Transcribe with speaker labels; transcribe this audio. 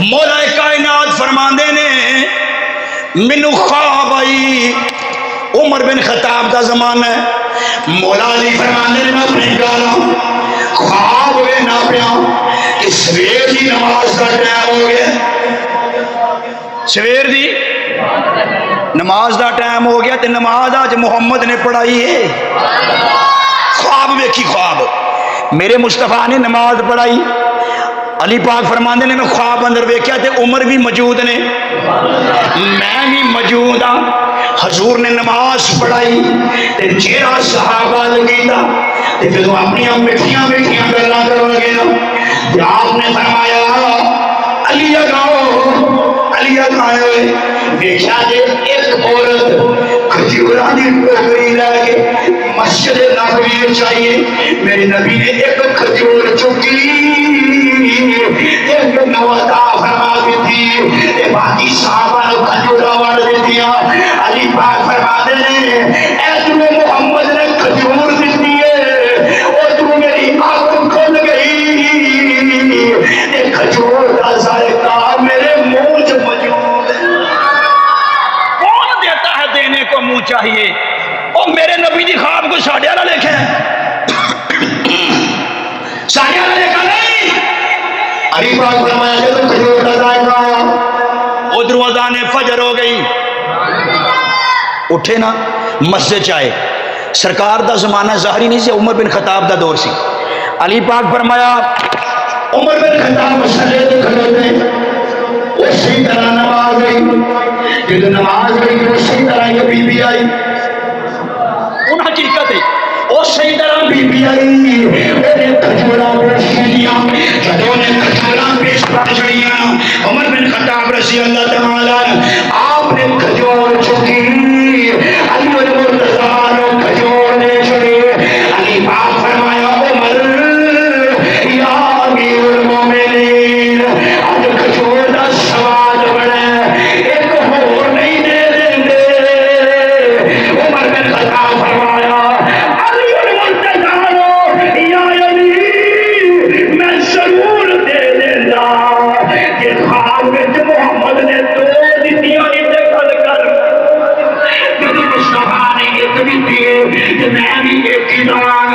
Speaker 1: مولا کائنات فرماندے نے مینوں خواب آئی، عمر بن خطاب دا زمانہ ہے، مولا علی فرماندے نے میں اپنی گالاں خواب ہوئے نہ پیا کہ سویر دی نماز دا ٹائم ہو گیا، سویر دی نماز دا ٹائم ہو گیا تے نماز آج محمد نے پڑھائی ہے۔ خواب ویکھی، خواب میرے مصطفیٰ نے نماز پڑھائی، علی پاک فرماندے نے میں خواب اندر ویکھیا تے عمر بھی موجود نے، میں بھی موجود ہاں، حضور نے نماز پڑھائی تے چہرہ صحابہ لگیتا تے پھر اپنی میٹھیاں میٹھیاں گلاں کرن لگے تے آپ نے فرمایا علی اگاؤ، علی اگاؤ، دیکھا جے ایک عورت کھجوراں دی ٹوکری لے کے مسجد نبوی چاہیے، میرے نبی نے ایک کھجور چکی ایک نوتا فرما دیتی تے باقی صحابہ نے کھجورا وڑ دیتیاں۔ علی پاک فرما دے اے تمہیں محمد نے کھجور دیتی ہے، اور تم میری آنکھ کھل گئی، تے کھجور کا ذائقہ میرے منہ سے موجود ہے۔ کون دیتا ہے؟ دینے کو منہ چاہیے۔ اور میرے نبی دی خواب کو ساڑھے والا لکھے ساڑھے والا لکھا نہیں، علی پاک فرمایا کہ تو کھجور کا ذائقہ آیا۔ ادھر اذان فجر ہو گئی، اٹھے نا مسجد چاہے، سرکار دا زمانہ ظاہری نہیں سی، عمر بن خطاب دا دور سی۔ علی پاک فرمایا عمر بن خطاب مسجد تے کھڑوتے، اسی طرح نماز گئی، جب نماز گئی اسی طرح یہ بی بی آئی، ان حقیقت ہے اسی طرح بی بی آئی، میرے کھجوراں پیش کیتیاں، جدوں نے کھجوراں پیش کر چھڑیاں، عمر بن خطاب رضی اللہ تعالی عنہ آپ نے کھجور چکی، علی المرتضیٰ نے کھجور دے چھڑی، علی پاک فرمایا عمر یا امیر المومنین آج کھجور دا سواد بڑا ایک اور نہیں دے دیں دے۔ عمر بن خطاب فرمایا علی المرتضیٰ یا علی میں ضرور دے دینا، کہ خواب وچ محمد نے دو دتیاں تے گل کر، میرے مصطفیٰ نے ایک دتی کہ میں بھی ایک ہی دواں